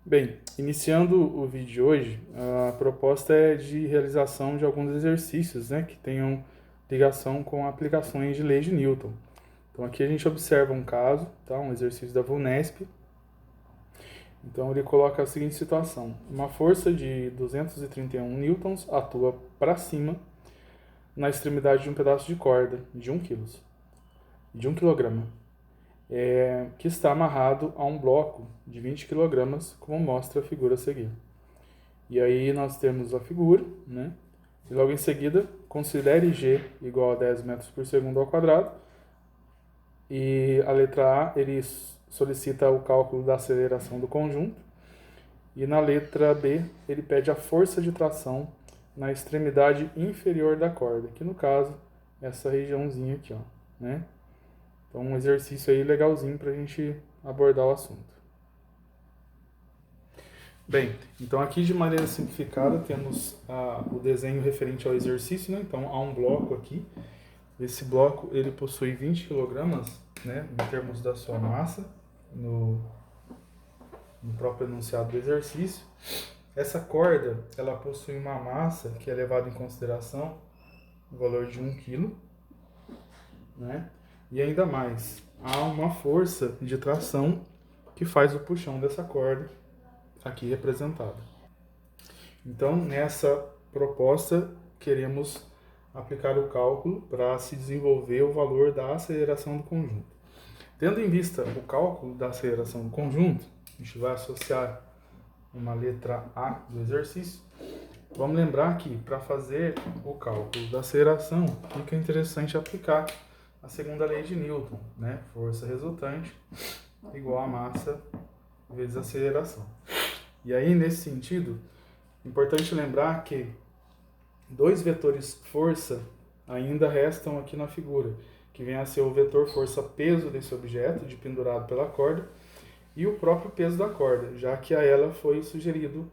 Bem, iniciando o vídeo de hoje, a proposta é de realização de alguns exercícios, né, que tenham ligação com aplicações de leis de Newton. Então aqui a gente observa um caso, tá, um exercício da VUNESP. Então ele coloca a seguinte situação: uma força de 231 newtons atua para cima na extremidade de um pedaço de corda de 1 kg, que está amarrado a um bloco de 20 kg, como mostra a figura a seguir. E aí nós temos a figura, né? E logo em seguida, considere G igual a 10 metros por segundo ao quadrado. E a letra A, ele solicita o cálculo da aceleração do conjunto. E na letra B, ele pede a força de tração na extremidade inferior da corda, que no caso, essa regiãozinha aqui, ó, né? Então, um exercício aí legalzinho para a gente abordar o assunto. Bem, então aqui de maneira simplificada temos o desenho referente ao exercício, né? Então há um bloco aqui. Esse bloco ele possui 20 kg, né, em termos da sua massa, no próprio enunciado do exercício. Essa corda ela possui uma massa que é levada em consideração o valor de 1 kg, né? E ainda mais, há uma força de tração que faz o puxão dessa corda aqui representada. Então, nessa proposta, queremos aplicar o cálculo para se desenvolver o valor da aceleração do conjunto. Tendo em vista o cálculo da aceleração do conjunto, a gente vai associar uma letra A do exercício. Vamos lembrar que para fazer o cálculo da aceleração, fica interessante aplicar a segunda lei de Newton, né? Força resultante igual a massa vezes aceleração. E aí, nesse sentido, importante lembrar que dois vetores força ainda restam aqui na figura, que vem a ser o vetor força-peso desse objeto, de pendurado pela corda, e o próprio peso da corda, já que a ela foi sugerido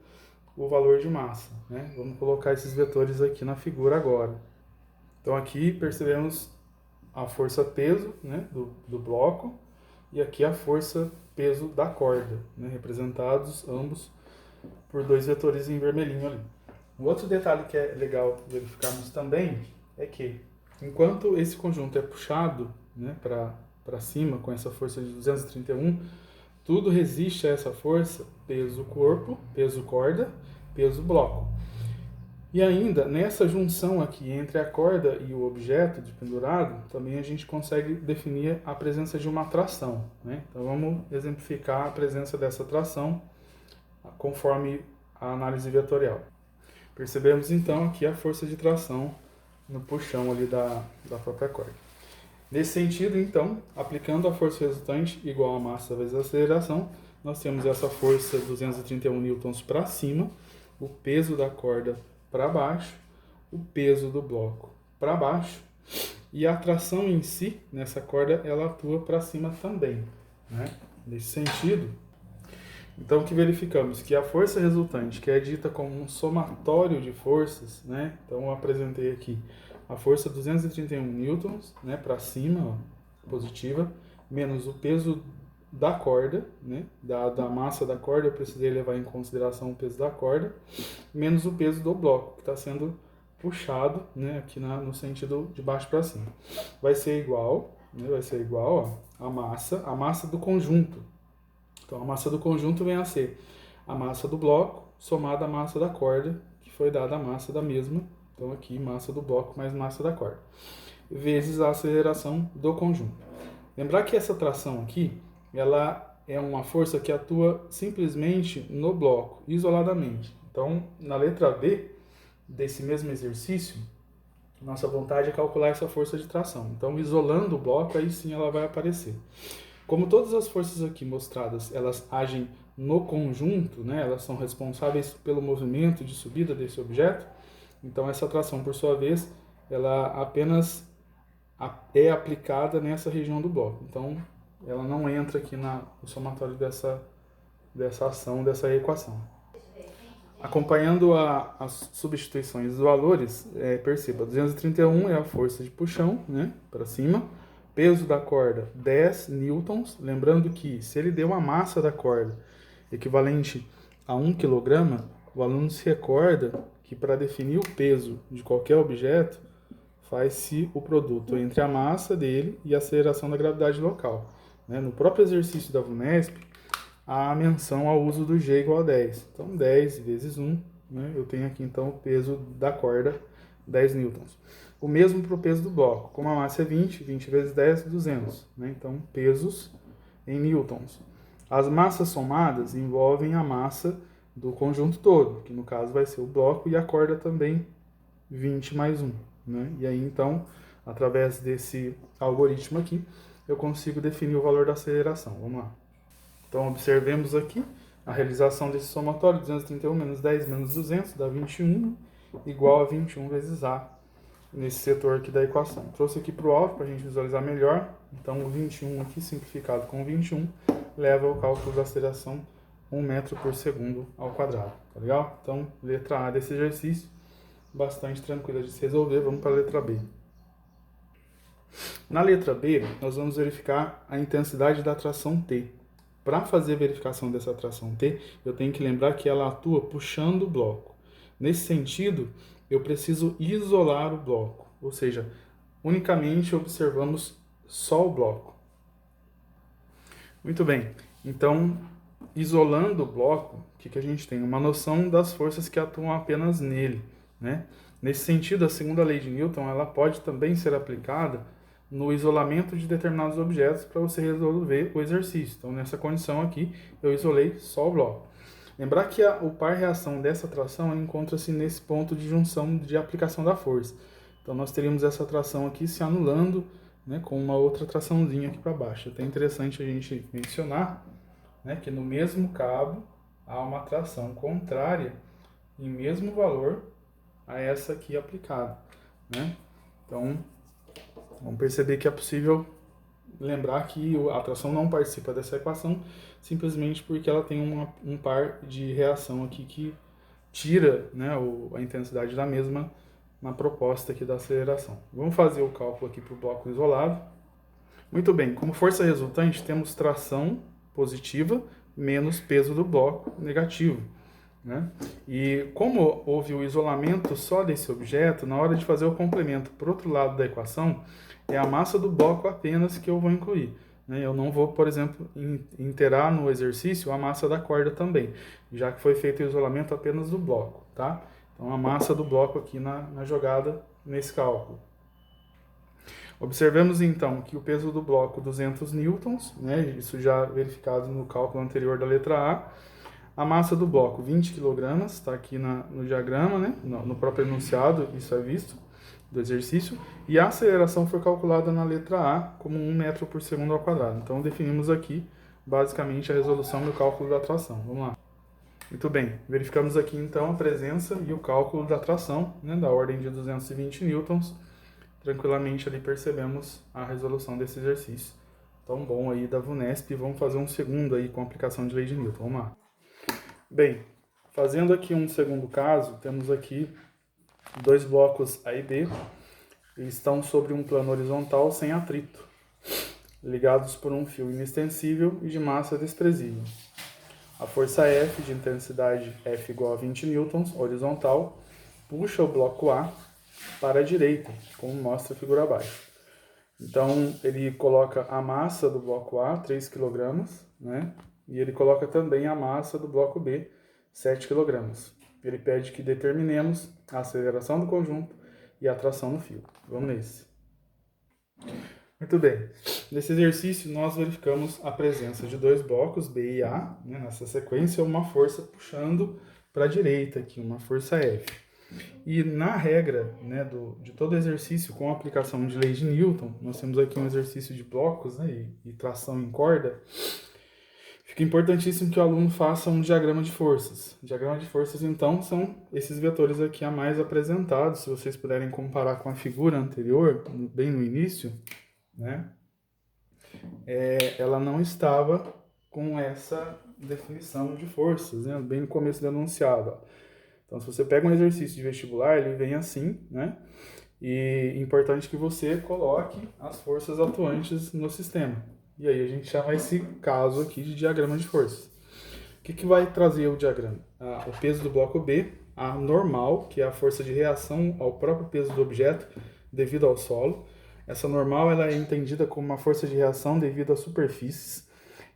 o valor de massa, né? Vamos colocar esses vetores aqui na figura agora. Então aqui percebemos a força-peso, né, do bloco, e aqui a força-peso da corda, né, representados ambos por dois vetores em vermelhinho ali. Um outro detalhe que é legal verificarmos também é que, enquanto esse conjunto é puxado, né, para cima com essa força de 231, tudo resiste a essa força: peso corpo, peso corda, peso bloco. E ainda, nessa junção aqui entre a corda e o objeto de pendurado, também a gente consegue definir a presença de uma tração, né? Então vamos exemplificar a presença dessa tração conforme a análise vetorial. Percebemos então aqui a força de tração no puxão ali da própria corda. Nesse sentido, então, aplicando a força resultante igual a massa vezes a aceleração, nós temos essa força 231 newtons para cima, o peso da corda para baixo, o peso do bloco para baixo, e a tração em si, nessa corda, ela atua para cima também, né? Nesse sentido, então, o que verificamos? Que a força resultante, que é dita como um somatório de forças, né? Então, eu apresentei aqui a força 231 newtons, né, para cima, ó, positiva, menos o peso da corda, né, da massa da corda, eu precisei levar em consideração o peso da corda, menos o peso do bloco, que está sendo puxado, né, aqui no sentido de baixo para cima. Vai ser igual, né, ó, a massa do conjunto. Então, a massa do conjunto vem a ser a massa do bloco somada à massa da corda, que foi dada a massa da mesma. Então, aqui, massa do bloco mais massa da corda, vezes a aceleração do conjunto. Lembrar que essa tração aqui, ela é uma força que atua simplesmente no bloco, isoladamente. Então, na letra B desse mesmo exercício, nossa vontade é calcular essa força de tração. Então, isolando o bloco, aí sim ela vai aparecer. Como todas as forças aqui mostradas, elas agem no conjunto, né? Elas são responsáveis pelo movimento de subida desse objeto, então essa tração, por sua vez, ela apenas é aplicada nessa região do bloco. Então, ela não entra aqui no somatório dessa ação, dessa equação. Acompanhando as substituições dos valores, perceba, 231 é a força de puxão, né, para cima. Peso da corda, 10 newtons. Lembrando que se ele deu a massa da corda equivalente a 1 kg, o aluno se recorda que para definir o peso de qualquer objeto, faz-se o produto entre a massa dele e a aceleração da gravidade local. No próprio exercício da VUNESP, há a menção ao uso do G igual a 10. Então, 10 vezes 1, eu tenho aqui então o peso da corda, 10 newtons. O mesmo para o peso do bloco. Como a massa é 20, 20 vezes 10, 200. Então, pesos em newtons. As massas somadas envolvem a massa do conjunto todo, que no caso vai ser o bloco, e a corda também 20 mais 1. E aí, então, através desse algoritmo aqui, eu consigo definir o valor da aceleração. Vamos lá. Então, observemos aqui a realização desse somatório, 231 menos 10 menos 200, dá 21, igual a 21 vezes A, nesse setor aqui da equação. Trouxe aqui para o alvo para a gente visualizar melhor. Então, o 21 aqui, simplificado com 21, leva ao cálculo da aceleração 1 metro por segundo ao quadrado. Tá legal? Então, letra A desse exercício, bastante tranquila de se resolver. Vamos para a letra B. Na letra B, nós vamos verificar a intensidade da tração T. Para fazer a verificação dessa tração T, eu tenho que lembrar que ela atua puxando o bloco. Nesse sentido, eu preciso isolar o bloco, ou seja, unicamente observamos só o bloco. Muito bem, então, isolando o bloco, o que a gente tem? Uma noção das forças que atuam apenas nele. Nesse sentido, a segunda lei de Newton ela pode também ser aplicada no isolamento de determinados objetos para você resolver o exercício. Então, nessa condição aqui, eu isolei só o bloco. Lembrar que o par-reação dessa tração encontra-se nesse ponto de junção de aplicação da força. Então, nós teríamos essa tração aqui se anulando com uma outra traçãozinha aqui para baixo. É até interessante a gente mencionar que no mesmo cabo há uma tração contrária em mesmo valor a essa aqui aplicada. Então, vamos perceber que é possível lembrar que a tração não participa dessa equação simplesmente porque ela tem um par de reação aqui que tira a intensidade da mesma na proposta aqui da aceleração. Vamos fazer o cálculo aqui para o bloco isolado. Muito bem, como força resultante temos tração positiva menos peso do bloco negativo. E como houve o isolamento só desse objeto, na hora de fazer o complemento para o outro lado da equação, é a massa do bloco apenas que eu vou incluir. Eu não vou, por exemplo, inteirar no exercício a massa da corda também, já que foi feito o isolamento apenas do bloco. Tá? Então, a massa do bloco aqui na jogada nesse cálculo. Observemos então que o peso do bloco 200 newtons, isso já verificado no cálculo anterior da letra A. A massa do bloco 20 kg, está aqui no diagrama, no próprio enunciado, isso é visto do exercício. E a aceleração foi calculada na letra A como 1 metro por segundo ao quadrado. Então definimos aqui basicamente a resolução do cálculo da tração. Vamos lá. Muito bem, verificamos aqui então a presença e o cálculo da tração, da ordem de 220 newtons. Tranquilamente ali percebemos a resolução desse exercício. Tão bom aí da VUNESP. Vamos fazer um segundo aí com a aplicação de lei de Newton. Vamos lá. Bem, fazendo aqui um segundo caso, temos aqui dois blocos A e B. Eles estão sobre um plano horizontal sem atrito, ligados por um fio inextensível e de massa desprezível. A força F, de intensidade F igual a 20 newtons, horizontal, puxa o bloco A para a direita, como mostra a figura abaixo. Então, ele coloca a massa do bloco A, 3 kg, e ele coloca também a massa do bloco B, 7 kg. Ele pede que determinemos a aceleração do conjunto e a tração no fio. Vamos nesse. Muito bem. Nesse exercício, nós verificamos a presença de dois blocos, B e A, nessa sequência, uma força puxando para a direita aqui, uma força F. E na regra de todo exercício com a aplicação de lei de Newton, nós temos aqui um exercício de blocos e tração em corda, fica importantíssimo que o aluno faça um diagrama de forças. O diagrama de forças, então, são esses vetores aqui a mais apresentados. Se vocês puderem comparar com a figura anterior, bem no início, ela não estava com essa definição de forças, bem no começo do enunciado. Então, se você pega um exercício de vestibular, ele vem assim, E é importante que você coloque as forças atuantes no sistema. E aí a gente chama esse caso aqui de diagrama de forças. O que vai trazer o diagrama? O peso do bloco B, a normal, que é a força de reação ao próprio peso do objeto devido ao solo. Essa normal ela é entendida como uma força de reação devido às superfícies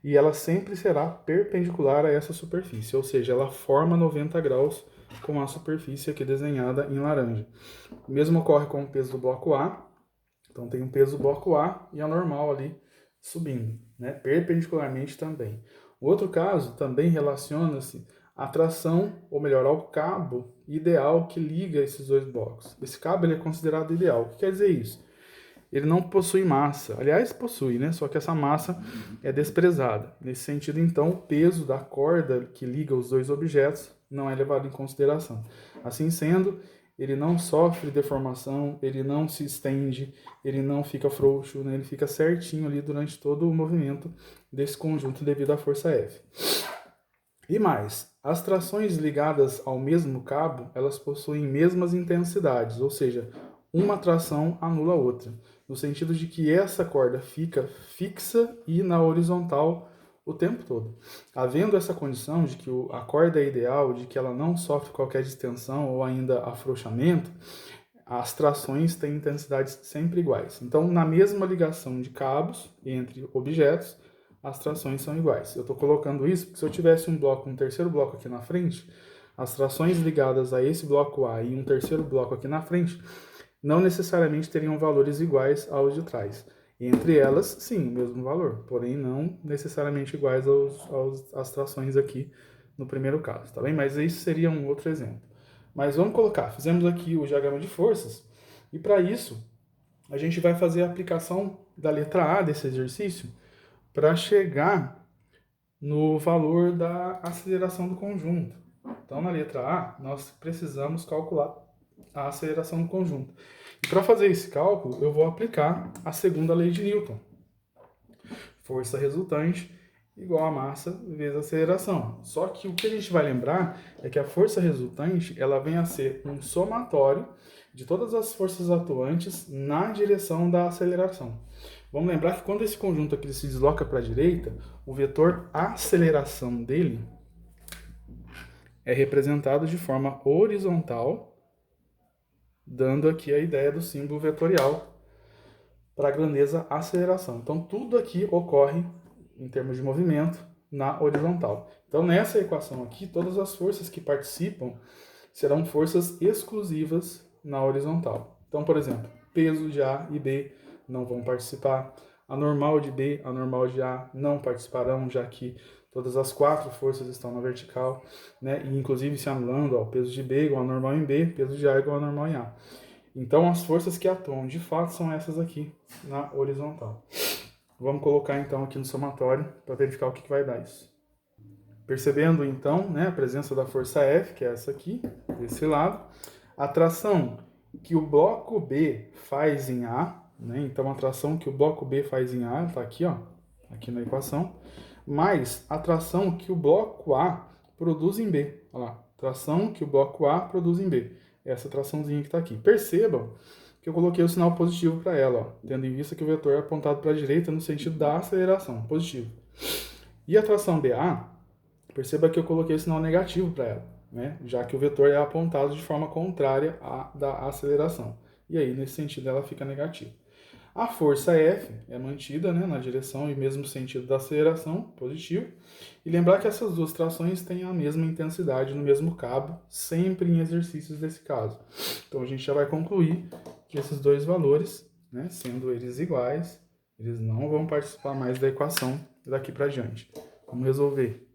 e ela sempre será perpendicular a essa superfície, ou seja, ela forma 90 graus com a superfície aqui desenhada em laranja. O mesmo ocorre com o peso do bloco A. Então tem o peso do bloco A e a normal ali subindo, né? Perpendicularmente também. O outro caso também relaciona-se à tração, ou melhor, ao cabo ideal que liga esses dois blocos. Esse cabo ele é considerado ideal. O que quer dizer isso? Ele não possui massa. Aliás, possui, né? Só que essa massa é desprezada. Nesse sentido, então, o peso da corda que liga os dois objetos não é levado em consideração. Assim sendo, ele não sofre deformação, ele não se estende, ele não fica frouxo, né? Ele fica certinho ali durante todo o movimento desse conjunto devido à força F. E mais, as trações ligadas ao mesmo cabo, elas possuem mesmas intensidades, ou seja, uma tração anula a outra, no sentido de que essa corda fica fixa e na horizontal o tempo todo. Havendo essa condição de que a corda é ideal, de que ela não sofre qualquer distensão ou ainda afrouxamento, as trações têm intensidades sempre iguais. Então, na mesma ligação de cabos entre objetos, as trações são iguais. Eu estou colocando isso porque se eu tivesse um terceiro bloco aqui na frente, as trações ligadas a esse bloco A e um terceiro bloco aqui na frente, não necessariamente teriam valores iguais aos de trás. Entre elas, sim, o mesmo valor, porém não necessariamente iguais às trações aqui no primeiro caso, tá bem? Mas isso seria um outro exemplo. Mas vamos colocar, fizemos aqui o diagrama de forças, e para isso, a gente vai fazer a aplicação da letra A desse exercício para chegar no valor da aceleração do conjunto. Então, na letra A, nós precisamos calcular a aceleração do conjunto. E para fazer esse cálculo, eu vou aplicar a segunda lei de Newton. Força resultante igual a massa vezes a aceleração. Só que o que a gente vai lembrar é que a força resultante ela vem a ser um somatório de todas as forças atuantes na direção da aceleração. Vamos lembrar que quando esse conjunto aqui se desloca para a direita, o vetor aceleração dele é representado de forma horizontal, dando aqui a ideia do símbolo vetorial para a grandeza aceleração. Então, tudo aqui ocorre, em termos de movimento, na horizontal. Então, nessa equação aqui, todas as forças que participam serão forças exclusivas na horizontal. Então, por exemplo, peso de A e B não vão participar, a normal de B, a normal de A não participarão, já que todas as quatro forças estão na vertical, né? E inclusive se anulando, ó, peso de B igual a normal em B, peso de A igual a normal em A. Então, as forças que atuam de fato são essas aqui, na horizontal. Vamos colocar então aqui no somatório para verificar o que vai dar isso. Percebendo então, né, a presença da força F, que é essa aqui, desse lado, a tração que o bloco B faz em A, né, então a tração que o bloco B faz em A, está aqui, ó, aqui na equação, mais a tração que o bloco A produz em B. Olha lá, tração que o bloco A produz em B. Essa traçãozinha que está aqui. Percebam que eu coloquei o sinal positivo para ela, ó, tendo em vista que o vetor é apontado para a direita no sentido da aceleração, positivo. E a tração BA, perceba que eu coloquei o sinal negativo para ela, né, já que o vetor é apontado de forma contrária à da aceleração. E aí, nesse sentido, ela fica negativa. A força F é mantida, né, na direção e mesmo sentido da aceleração, positivo. E lembrar que essas duas trações têm a mesma intensidade no mesmo cabo, sempre em exercícios desse caso. Então a gente já vai concluir que esses dois valores, né, sendo eles iguais, eles não vão participar mais da equação daqui para diante. Vamos resolver.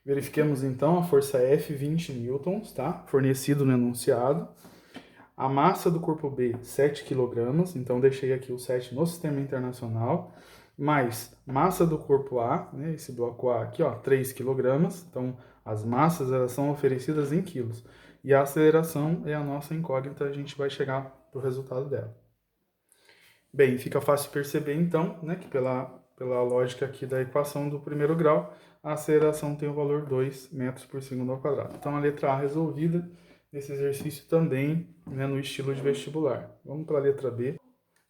Verifiquemos então a força F, 20 newtons, tá? Fornecido no enunciado. A massa do corpo B, 7 kg, então deixei aqui o 7 no sistema internacional, mais massa do corpo A, né, esse bloco A aqui, ó, 3 kg, então as massas elas são oferecidas em quilos. E a aceleração é a nossa incógnita, a gente vai chegar para o resultado dela. Bem, fica fácil perceber então, né, que pela lógica aqui da equação do primeiro grau, a aceleração tem o valor 2 metros por segundo ao quadrado. Então a letra A resolvida. Nesse exercício também, né, no estilo de vestibular. Vamos para a letra B.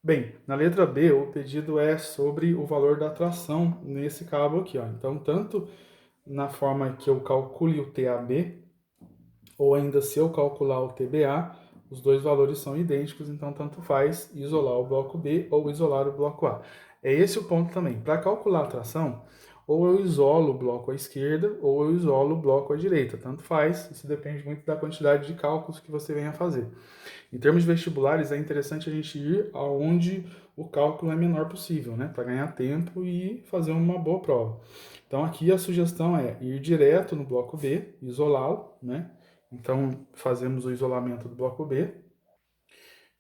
Bem, na letra B, o pedido é sobre o valor da tração nesse cabo aqui, ó. Então, tanto na forma que eu calcule o TAB, ou ainda se eu calcular o TBA, os dois valores são idênticos, então tanto faz isolar o bloco B ou isolar o bloco A. É esse o ponto também. Para calcular a tração, ou eu isolo o bloco à esquerda, ou eu isolo o bloco à direita. Tanto faz, isso depende muito da quantidade de cálculos que você venha fazer. Em termos vestibulares, é interessante a gente ir aonde o cálculo é menor possível, né? Para ganhar tempo e fazer uma boa prova. Então aqui a sugestão é ir direto no bloco B, isolá-lo, né? Então fazemos o isolamento do bloco B.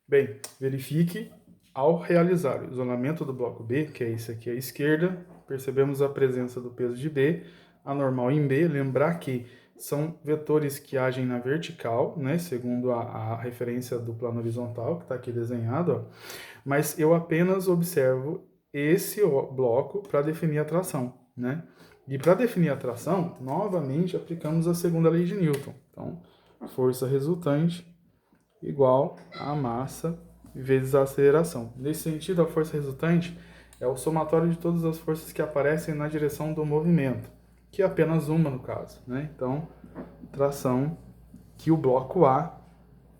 Bem, verifique ao realizar o isolamento do bloco B, que é esse aqui à esquerda, percebemos a presença do peso de B, anormal em B. Lembrar que são vetores que agem na vertical, né, segundo a referência do plano horizontal, que está aqui desenhado, ó. Mas eu apenas observo esse bloco para definir a tração, né? E para definir a tração, novamente aplicamos a segunda lei de Newton. Então, força resultante igual a massa vezes a aceleração. Nesse sentido, a força resultante é o somatório de todas as forças que aparecem na direção do movimento, que é apenas uma no caso, né? Então, tração que o bloco A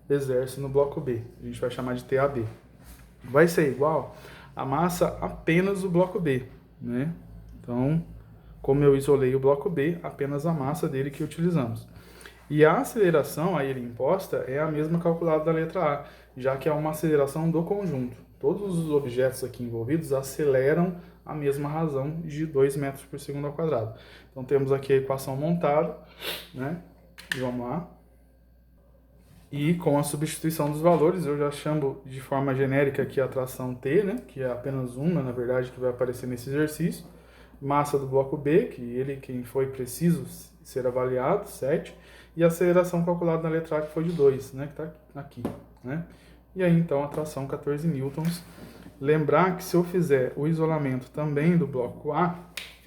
exerce no bloco B, a gente vai chamar de TAB. Vai ser igual a massa apenas do bloco B, né? Então, como eu isolei o bloco B, apenas a massa dele que utilizamos. E a aceleração a ele imposta é a mesma calculada da letra A, já que é uma aceleração do conjunto. Todos os objetos aqui envolvidos aceleram a mesma razão de 2 metros por segundo ao quadrado. Então temos aqui a equação montada, né? E vamos lá. E com a substituição dos valores, eu já chamo de forma genérica aqui a tração T, né? Que é apenas uma, na verdade, que vai aparecer nesse exercício. Massa do bloco B, que ele quem foi preciso ser avaliado, 7, e a aceleração calculada na letra A, que foi de 2, né, que está aqui, né? E aí, então, a tração 14 newtons. Lembrar que se eu fizer o isolamento também do bloco A,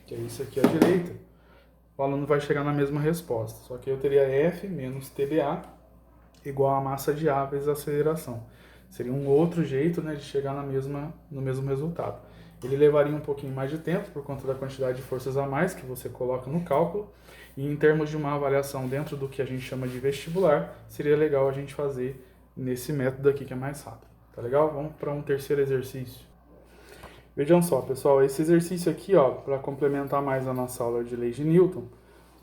que é isso aqui à direita, o aluno vai chegar na mesma resposta, só que eu teria F menos TBA igual a massa de A vezes a aceleração. Seria um outro jeito, né, de chegar no mesmo resultado. Ele levaria um pouquinho mais de tempo por conta da quantidade de forças a mais que você coloca no cálculo. E em termos de uma avaliação dentro do que a gente chama de vestibular, seria legal a gente fazer nesse método aqui que é mais rápido. Tá legal? Vamos para um terceiro exercício. Vejam só, pessoal, esse exercício aqui, ó, para complementar mais a nossa aula de leis de Newton,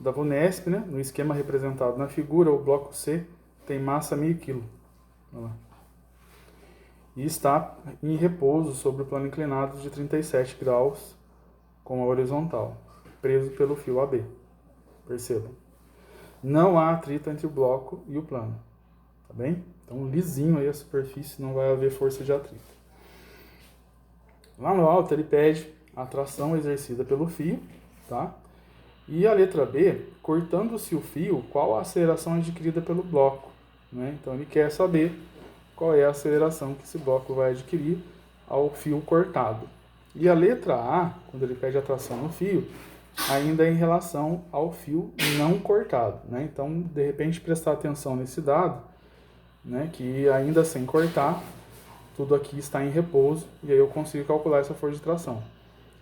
da VUNESP, né, no esquema representado na figura, o bloco C tem massa 1000 kg. E está em repouso sobre o plano inclinado de 37 graus com a horizontal, preso pelo fio AB. Percebam. Não há atrito entre o bloco e o plano. Tá bem? Então, lisinho aí a superfície, não vai haver força de atrito. Lá no alto, ele pede a tração exercida pelo fio, tá? E a letra B, cortando-se o fio, qual a aceleração adquirida pelo bloco, né? Então, ele quer saber qual é a aceleração que esse bloco vai adquirir ao fio cortado. E a letra A, quando ele pede a tração no fio, ainda é em relação ao fio não cortado, né? Então, de repente, prestar atenção nesse dado, né? Que ainda sem cortar, tudo aqui está em repouso e aí eu consigo calcular essa força de tração.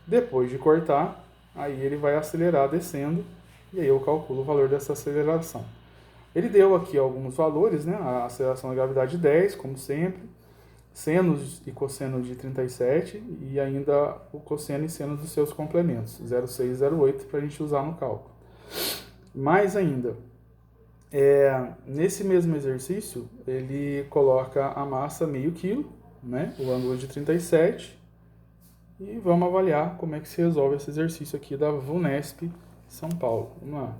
Depois de cortar, aí ele vai acelerar descendo e aí eu calculo o valor dessa aceleração. Ele deu aqui alguns valores, né? A aceleração da gravidade 10, como sempre, senos e cossenos de 37 e ainda o cosseno e seno dos seus complementos, 0,6 e 0,8, para a gente usar no cálculo. Mais ainda, nesse mesmo exercício, ele coloca a massa meio quilo, né? O ângulo de 37, e vamos avaliar como é que se resolve esse exercício aqui da VUNESP São Paulo. Vamos lá.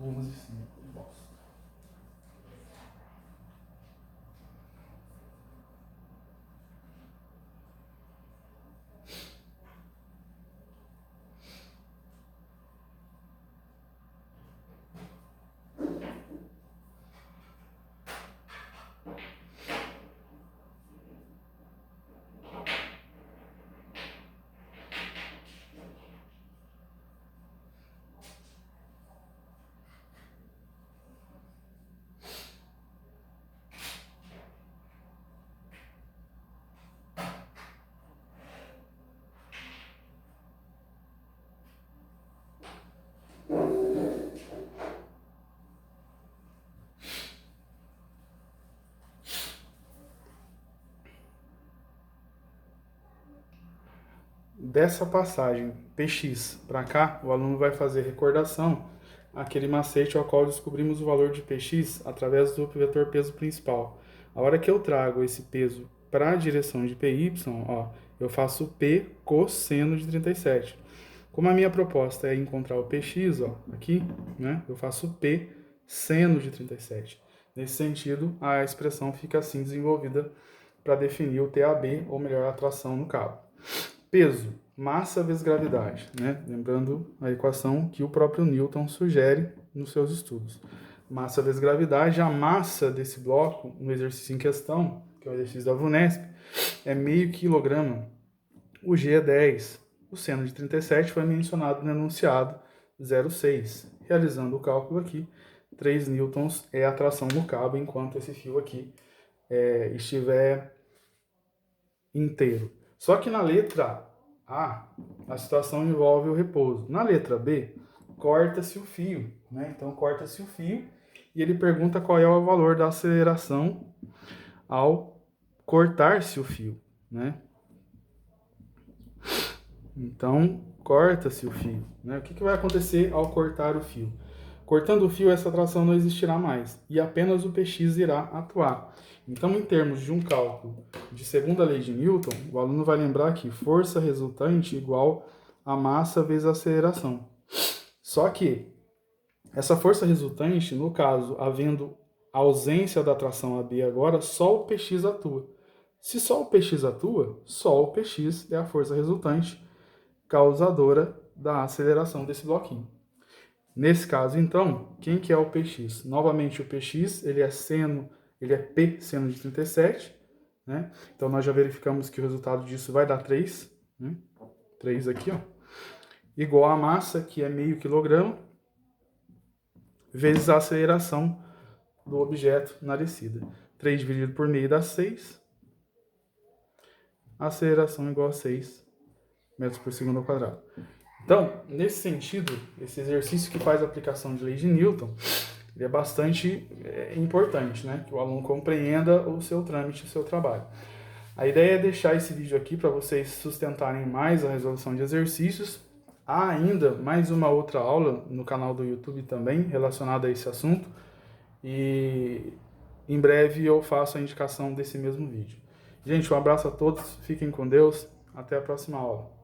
11,5. Nossa. Dessa passagem PX para cá, o aluno vai fazer recordação àquele macete ao qual descobrimos o valor de PX através do vetor peso principal. A hora que eu trago esse peso para a direção de PY, ó, eu faço P cosseno de 37. Como a minha proposta é encontrar o PX, ó, aqui, né, eu faço P seno de 37. Nesse sentido, a expressão fica assim desenvolvida para definir o TAB, ou melhor, a tração no cabo. Peso, massa vezes gravidade, né? Lembrando a equação que o próprio Newton sugere nos seus estudos. Massa vezes gravidade, a massa desse bloco, no exercício em questão, que é o exercício da VUNESP, é meio quilograma. O G é 10. O seno de 37 foi mencionado no enunciado 0,6. Realizando o cálculo aqui, 3 newtons é a tração no cabo, enquanto esse fio aqui estiver inteiro. Só que na letra A, a situação envolve o repouso. Na letra B, corta-se o fio, né? Então, corta-se o fio e ele pergunta qual é o valor da aceleração ao cortar-se o fio, né? Então, corta-se o fio, né? O que vai acontecer ao cortar o fio? Cortando o fio, essa tração não existirá mais e apenas o PX irá atuar. Então, em termos de um cálculo de segunda lei de Newton, o aluno vai lembrar que força resultante igual a massa vezes a aceleração. Só que essa força resultante, no caso, havendo ausência da tração AB agora, só o PX atua. Se só o PX atua, só o PX é a força resultante causadora da aceleração desse bloquinho. Nesse caso, então, quem que é o PX? Novamente, o PX, ele é P seno de 37, né? Então, nós já verificamos que o resultado disso vai dar 3, né? 3 aqui, ó. Igual a massa, que é meio quilograma, vezes a aceleração do objeto na descida. 3 dividido por meio dá 6. A aceleração igual a 6 metros por segundo ao quadrado. Então, nesse sentido, esse exercício que faz a aplicação de lei de Newton, ele é bastante importante, né? Que o aluno compreenda o seu trâmite, o seu trabalho. A ideia é deixar esse vídeo aqui para vocês sustentarem mais a resolução de exercícios. Há ainda mais uma outra aula no canal do YouTube também relacionada a esse assunto. E em breve eu faço a indicação desse mesmo vídeo. Gente, um abraço a todos, fiquem com Deus, até a próxima aula.